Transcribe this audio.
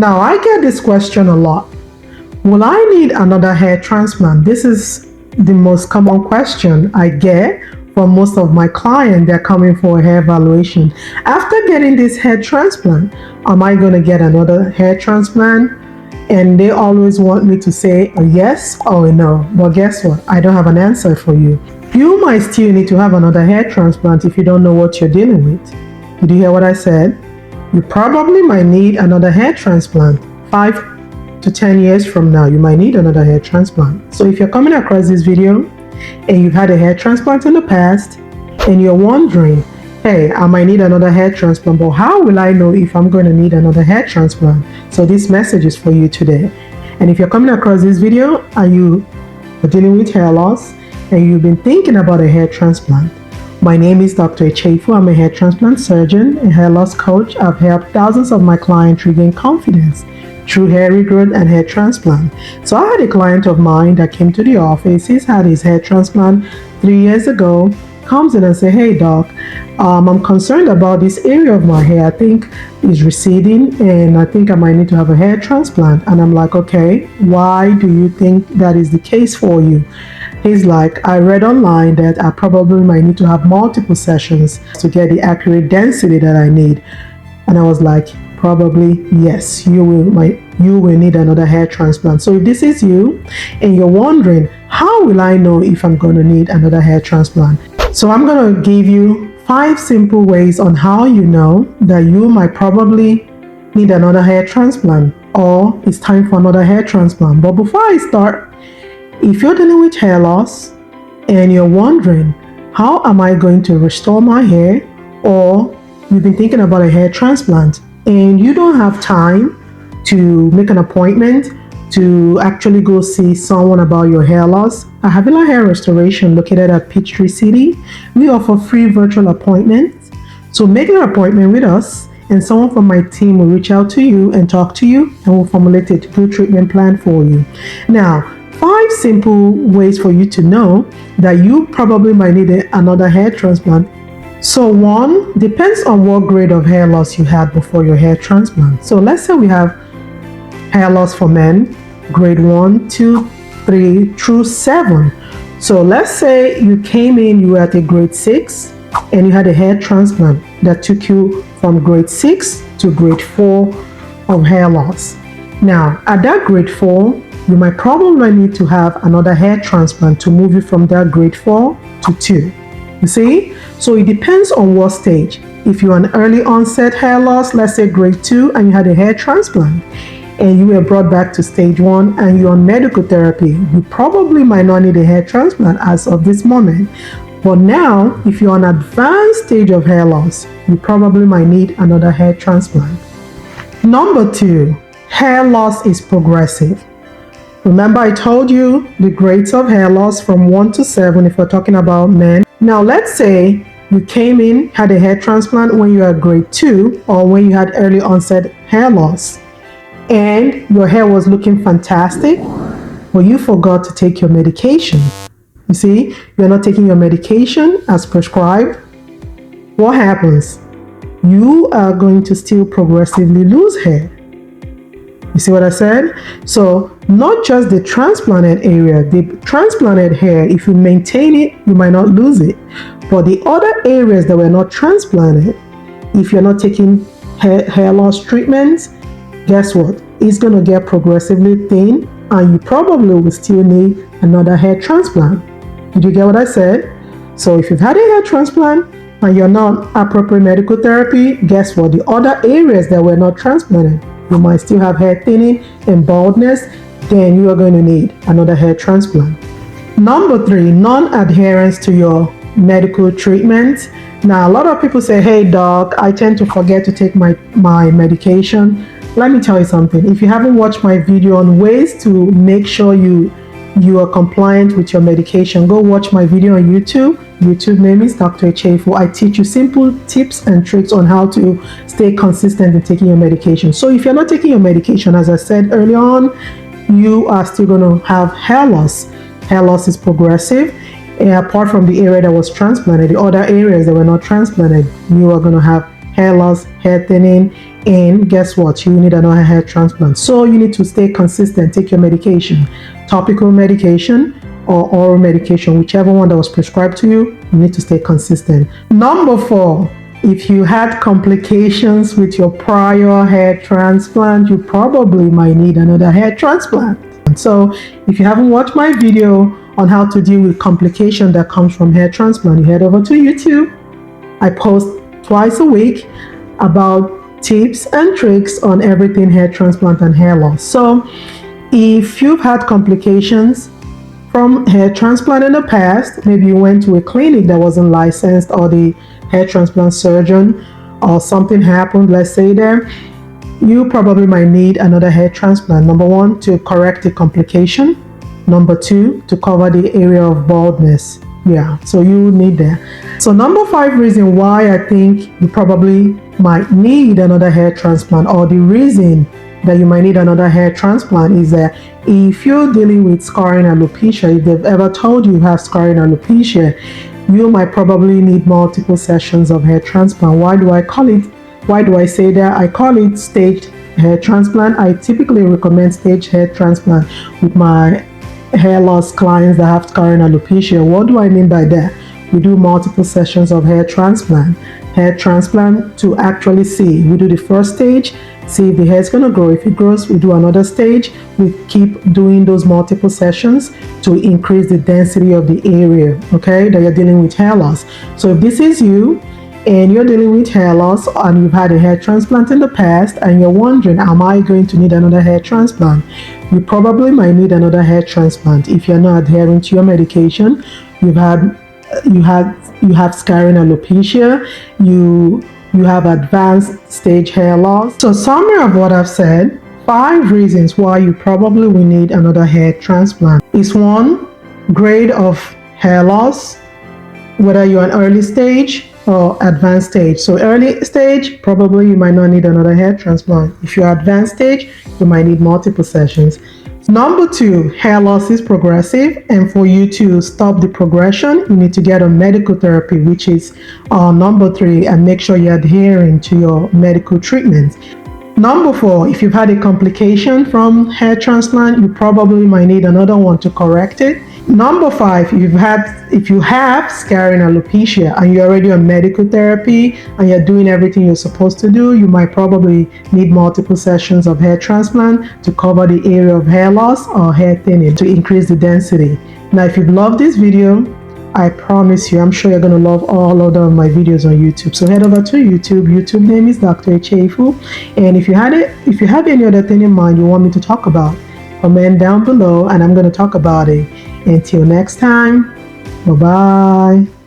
Now, I get this question a lot. Will I need another hair transplant? This is the most common question I get from most of my clients. They're coming for a hair evaluation. After getting this hair transplant, am I going to get another hair transplant? And they always want me to say a yes or a no. But guess what? I don't have an answer for you. You might still need to have another hair transplant if you don't know what you're dealing with. Did you hear what I said? You probably might need another hair transplant. 5 to 10 years from now, you might need another hair transplant. So if you're coming across this video and you've had a hair transplant in the past and you're wondering, hey, I might need another hair transplant, but how will I know if I'm going to need another hair transplant? So this message is for you today. And if you're coming across this video and you are dealing with hair loss and you've been thinking about a hair transplant, my name is Dr. Echefu. I'm a hair transplant surgeon, a hair loss coach. I've helped thousands of my clients regain confidence through hair regrowth and hair transplant. So I had a client of mine that came to the office. He's had his hair transplant 3 years ago. Comes in and say, hey doc, I'm concerned about this area of my hair. I think it's receding and I think I might need to have a hair transplant. And I'm like, okay, why do you think that is the case for you? He's like, I read online that I probably might need to have multiple sessions to get the accurate density that I need. And I was like, probably yes, you will need another hair transplant. So if this is you and you're wondering, how will I know if I'm going to need another hair transplant? So I'm going to give you 5 simple ways on how you know that you might probably need another hair transplant or it's time for another hair transplant. But before I start, if you're dealing with hair loss and you're wondering, how am I going to restore my hair? Or you've been thinking about a hair transplant and you don't have time to make an appointment to actually go see someone about your hair loss, at Havila Hair Restoration located at Peachtree City, we offer free virtual appointments. So make an appointment with us and someone from my team will reach out to you and talk to you and will formulate a good treatment plan for you. Now, 5 simple ways for you to know that you probably might need another hair transplant. So 1, depends on what grade of hair loss you had before your hair transplant. So let's say we have hair loss for men, grade 1, 2, 3 through 7. So let's say you came in, you were at a grade 6 and you had a hair transplant that took you from grade 6 to grade 4 of hair loss. Now, at that grade 4, you might probably need to have another hair transplant to move you from that grade 4 to 2. You see? So it depends on what stage. If you're an early onset hair loss, let's say grade 2, and you had a hair transplant, and you were brought back to stage 1 and you're on medical therapy, you probably might not need a hair transplant as of this moment. But now, if you're on advanced stage of hair loss, you probably might need another hair transplant. Number 2, hair loss is progressive. Remember I told you the grades of hair loss from 1 to 7 if we're talking about men. Now let's say you came in, had a hair transplant when you were grade 2 or when you had early onset hair loss, and your hair was looking fantastic, but you forgot to take your medication. You see, you're not taking your medication as prescribed. What happens? You are going to still progressively lose hair. You see what I said? So not just the transplanted area, the transplanted hair, if you maintain it, you might not lose it. But the other areas that were not transplanted, if you're not taking hair loss treatments, guess what? It's going to get progressively thin and you probably will still need another hair transplant. Did you get what I said? So if you've had a hair transplant and you're not appropriate medical therapy, guess what? The other areas that were not transplanted, you might still have hair thinning and baldness, then you are going to need another hair transplant. Number 3, non-adherence to your medical treatment. Now, a lot of people say, hey doc, I tend to forget to take my medication. Let me tell you something. If you haven't watched my video on ways to make sure you are compliant with your medication, go watch my video on YouTube. YouTube name is Dr. Echefu. I teach you simple tips and tricks on how to stay consistent in taking your medication. So if you're not taking your medication, as I said earlier on, you are still going to have hair loss. Hair loss is progressive. And apart from the area that was transplanted, the other areas that were not transplanted, you are going to have hair loss, hair thinning, and guess what? You need another hair transplant. So you need to stay consistent. Take your medication, topical medication or oral medication, whichever one that was prescribed to you. You need to stay consistent. Number 4, if you had complications with your prior hair transplant, you probably might need another hair transplant. So if you haven't watched my video on how to deal with complication that comes from hair transplant, you head over to YouTube. I post twice a week about tips and tricks on everything hair transplant and hair loss. So if you've had complications from hair transplant in the past, maybe you went to a clinic that wasn't licensed, or the hair transplant surgeon, or something happened, let's say there, you probably might need another hair transplant. Number 1, to correct the complication. Number 2, to cover the area of baldness. Yeah, so you need that. So number 5 reason why I think you probably might need another hair transplant, or the reason that you might need another hair transplant, is that if you're dealing with scarring alopecia, if they've ever told you have scarring alopecia, you might probably need multiple sessions of hair transplant. Why do I say that? I call it staged hair transplant. I typically recommend staged hair transplant with my hair loss clients that have scarring alopecia. What do I mean by that? We do multiple sessions of hair transplant to actually see. We do the first stage, see if the hair is going to grow. If it grows, we do another stage. We keep doing those multiple sessions to increase the density of the area, okay, that you're dealing with hair loss. So if this is you and you're dealing with hair loss and you've had a hair transplant in the past and you're wondering, am I going to need another hair transplant? You probably might need another hair transplant if you're not adhering to your medication. You have scarring alopecia, you have advanced stage hair loss. So summary of what I've said, 5 reasons why you probably will need another hair transplant is 1, grade of hair loss, whether you're an early stage or advanced stage. So early stage, probably you might not need another hair transplant. If you're advanced stage, you might need multiple sessions. Number 2, hair loss is progressive, and for you to stop the progression, you need to get on medical therapy, which is number 3, and make sure you're adhering to your medical treatments. Number 4, if you've had a complication from hair transplant, you probably might need another one to correct it. Number 5, if you have scarring alopecia and you're already on medical therapy and you're doing everything you're supposed to do, you might probably need multiple sessions of hair transplant to cover the area of hair loss or hair thinning to increase the density. Now, if you've loved this video, I promise you, I'm sure you're going to love all of my videos on YouTube. So head over to YouTube. YouTube name is Dr. Echefu. And if you have any other thing in mind you want me to talk about, comment down below and I'm going to talk about it. Until next time, bye-bye.